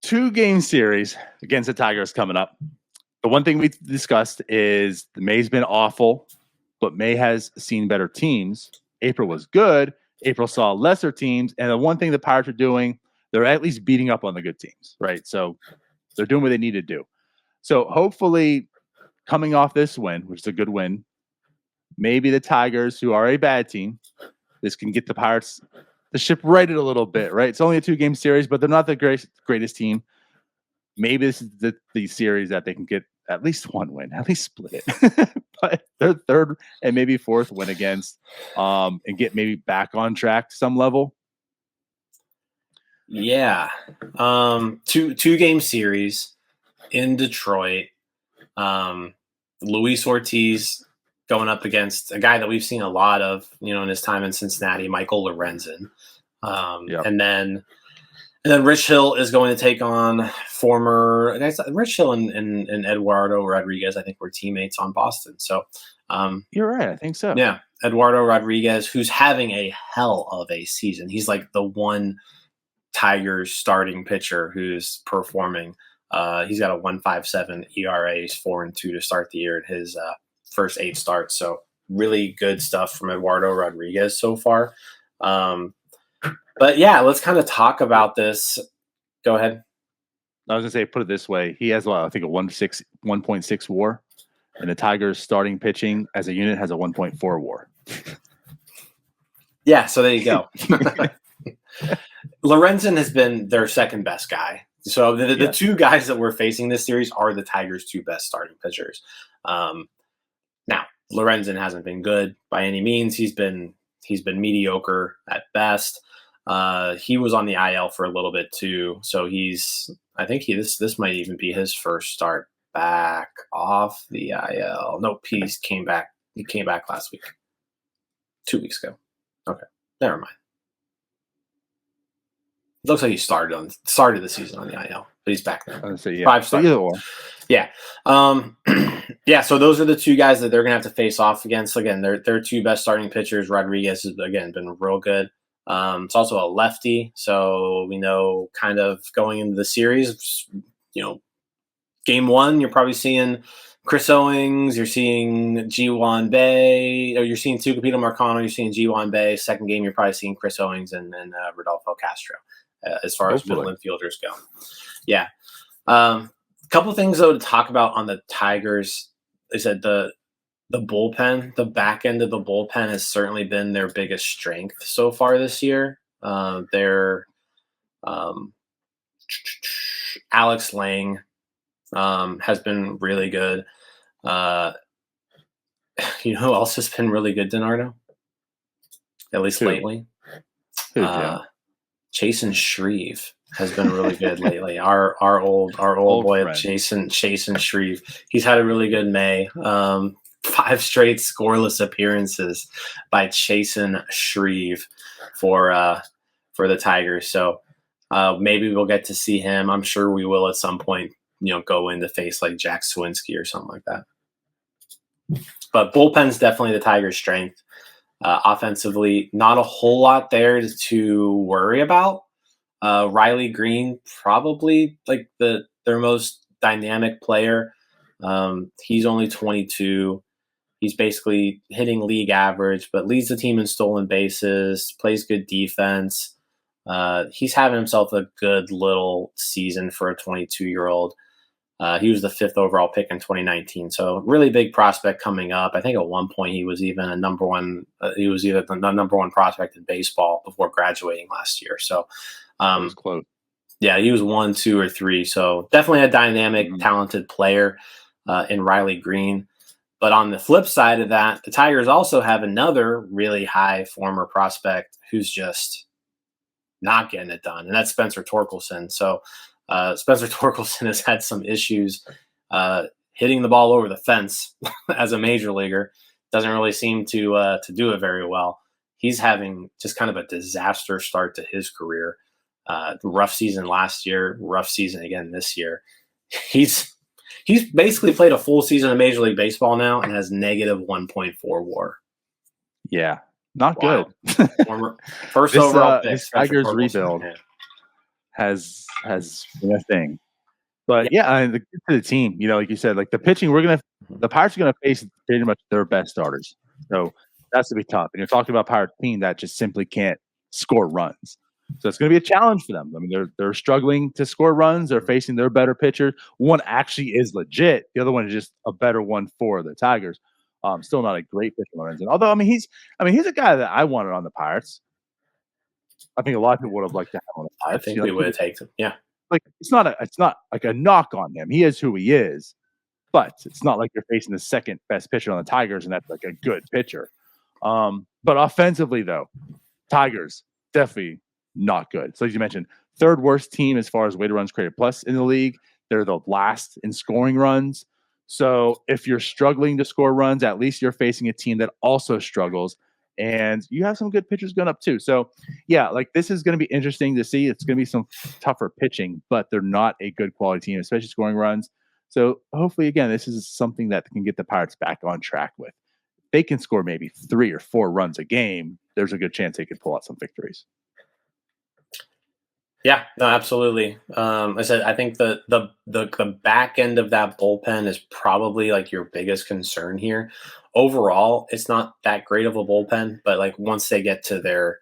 2-game series against the Tigers coming up. The one thing we discussed is the May's been awful, but May has seen better teams. April was good. April saw lesser teams. And the one thing the Pirates are doing, they're at least beating up on the good teams, right? So they're doing what they need to do. So hopefully coming off this win, which is a good win, maybe the Tigers, who are a bad team, this can get the Pirates the ship righted a little bit, right? It's only a 2-game series, but they're not the greatest team. Maybe this is the series that they can get at least one win, at least split it. But their third and maybe fourth win against, and get maybe back on track to some level. Yeah. Two-game series in Detroit. Luis Ortiz going up against a guy that we've seen a lot of, in his time in Cincinnati, Michael Lorenzen. And then Rich Hill is going to take on former Rich Hill and Eduardo Rodriguez. I think were teammates on Boston. So you're right. I think so. Yeah. Eduardo Rodriguez, who's having a hell of a season. He's like the one Tigers starting pitcher who's performing. He's got a 1.57 ERA. He's 4-2 to start the year in his first 8 starts. So really good stuff from Eduardo Rodriguez so far. But yeah, let's kind of talk about this. Go ahead. I was gonna say, put it this way: he has I think a 1.6 WAR, and the Tigers starting pitching as a unit has a 1.4 WAR. Yeah, so there you go. Lorenzen has been their second best guy. So the two guys that we're facing this series are the Tigers' 2 best starting pitchers. Now, Lorenzen hasn't been good by any means. He's been mediocre at best. He was on the IL for a little bit too, so I think this might even be his first start back off the IL. No, he came back. He came back last week, 2 weeks ago. Okay, never mind. It looks like he started the season on the IL, but he's back now. 5 starts. Yeah. Yeah, so those are the 2 guys that they're going to have to face off against. Again, they're 2 best starting pitchers. Rodriguez has, again, been real good. It's also a lefty, so we know kind of going into the series, game 1, you're probably seeing Chris Owings, you're seeing Ji-Hwan Bae, or you're seeing Tucupita Marcano, you're seeing Ji-Hwan Bae. Second game, you're probably seeing Chris Owings and Rodolfo Castro as far as middle infielders go. Yeah. Couple things, though, to talk about on the Tigers. They said the bullpen, the back end of the bullpen has certainly been their biggest strength so far this year. Alex Lang has been really good. Who else has been really good, DiNardo? At least lately. Chasen Shreve has been really good lately. Our old boy, friend. Chasen Shreve. He's had a really good May. 5 straight scoreless appearances by Chasen Shreve for the Tigers. So maybe we'll get to see him. I'm sure we will at some point, go in to face like Jack Swinski or something like that. But bullpen's definitely the Tigers' strength. Offensively, not a whole lot there to worry about. Riley Green, probably like their most dynamic player. He's only 22. He's basically hitting league average, but leads the team in stolen bases, plays good defense. He's having himself a good little season for a 22-year-old. He was the 5th overall pick in 2019, so really big prospect coming up. I think at one point he was even a number one. He was either the number 1 prospect in baseball before graduating last year. So, was close. Yeah, he was 1, 2, or 3. So definitely a dynamic, talented player in Riley Green. But on the flip side of that, the Tigers also have another really high former prospect who's just not getting it done, and that's Spencer Torkelson. So Spencer Torkelson has had some issues hitting the ball over the fence as a major leaguer. Doesn't really seem to do it very well. He's having just kind of a disaster start to his career. Rough season last year, rough season again this year. He's basically played a full season of Major League Baseball now and has negative 1.4 WAR. Yeah, not good. First overall pick. This Tigers rebuild has been a thing. But yeah, to the team, like you said, like the pitching, the Pirates are gonna face pretty much their best starters. So that's gonna be tough. And you're talking about a Pirate team that just simply can't score runs. So it's gonna be a challenge for them. I mean, they're struggling to score runs. They're facing their better pitchers. One actually is legit. The other one is just a better one for the Tigers. Still not a great pitcher, Lorenzen. Although he's a guy that I wanted on the Pirates. I think a lot of people would have liked to have him on the Pirates. I think we would have taken him. Yeah. Like it's not like a knock on him. He is who he is, but it's not like you're facing the second best pitcher on the Tigers, and that's like a good pitcher. But offensively, though, Tigers definitely not good. So as you mentioned, third worst team as far as weighted runs created plus in the league. They're the last in scoring runs. So if you're struggling to score runs, at least you're facing a team that also struggles. And you have some good pitchers going up too. So yeah, like this is going to be interesting to see. It's going to be some tougher pitching, but they're not a good quality team, especially scoring runs. So hopefully, again, this is something that can get the Pirates back on track with. If they can score maybe 3 or 4 runs a game, there's a good chance they could pull out some victories. Yeah, no, absolutely. I said I think the back end of that bullpen is probably like your biggest concern here. Overall, it's not that great of a bullpen, but like once they get to their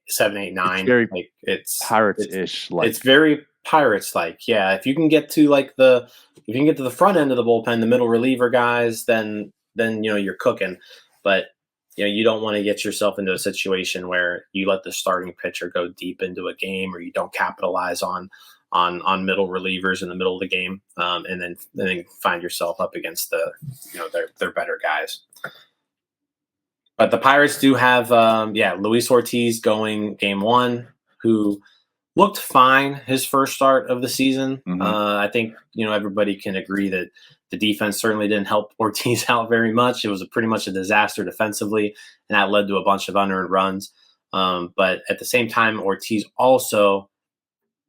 7, 8, 9, it's Pirates-ish. It's very Pirates-like. Yeah, if you can get to the front end of the bullpen, the middle reliever guys, then you're cooking. But you don't want to get yourself into a situation where you let the starting pitcher go deep into a game, or you don't capitalize on middle relievers in the middle of the game, and then find yourself up against their better guys. But the Pirates do have Luis Ortiz going game 1, who looked fine his first start of the season. Mm-hmm. I think everybody can agree that the defense certainly didn't help Ortiz out very much. It was pretty much a disaster defensively, and that led to a bunch of unearned runs. But at the same time, Ortiz also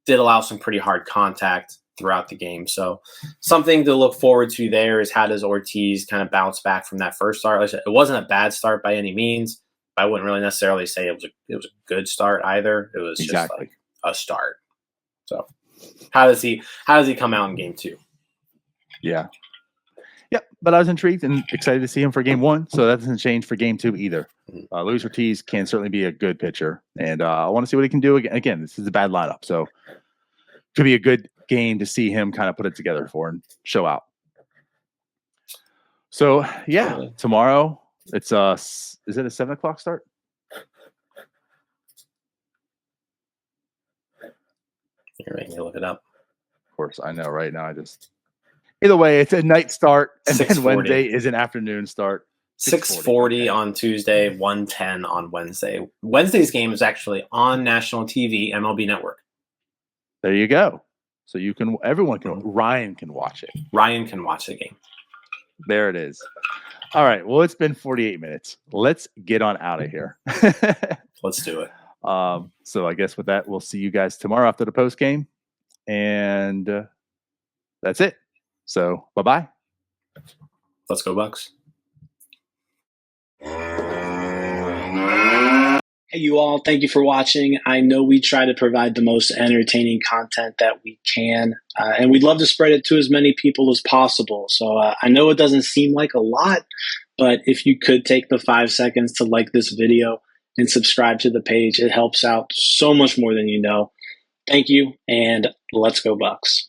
did allow some pretty hard contact throughout the game. So something to look forward to there is how does Ortiz kind of bounce back from that first start. Like I said, it wasn't a bad start by any means. I wouldn't really necessarily say it was a good start either. It was just like a start. So how does he come out in game 2? Yeah. Yep, but I was intrigued and excited to see him for game 1, so that doesn't change for game 2 either. Luis Ortiz can certainly be a good pitcher, and I want to see what he can do again. Again, this is a bad lineup, so could be a good game to see him kind of put it together for and show out. So yeah, tomorrow it's is it a 7 o'clock start? You're making me look it up. Of course, I know. Right now, either way, it's a night start, and then 6:40. Wednesday is an afternoon start. 6:40 on Tuesday, 1:10 on Wednesday. Wednesday's game is actually on national TV, MLB Network. There you go. So Ryan can watch it. Ryan can watch the game. There it is. All right. Well, it's been 48 minutes. Let's get on out of here. Let's do it. So I guess with that, we'll see you guys tomorrow after the post game, and that's it. So bye-bye. Let's go Bucks. Hey, you all. Thank you for watching. I know we try to provide the most entertaining content that we can, and we'd love to spread it to as many people as possible. So I know it doesn't seem like a lot, but if you could take the 5 seconds to like this video and subscribe to the page, it helps out so much more than you know. Thank you, and let's go Bucks.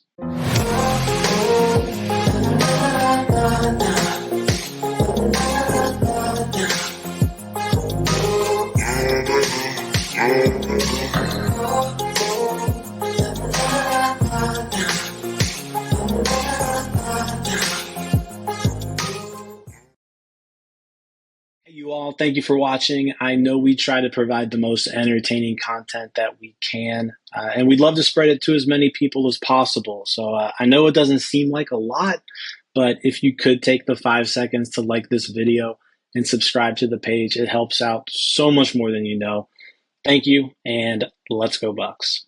You all, thank you for watching. I know we try to provide the most entertaining content that we can, and we'd love to spread it to as many people as possible. So I know it doesn't seem like a lot, but if you could take the 5 seconds to like this video and subscribe to the page, it helps out so much more than you know. Thank you, and let's go Bucks.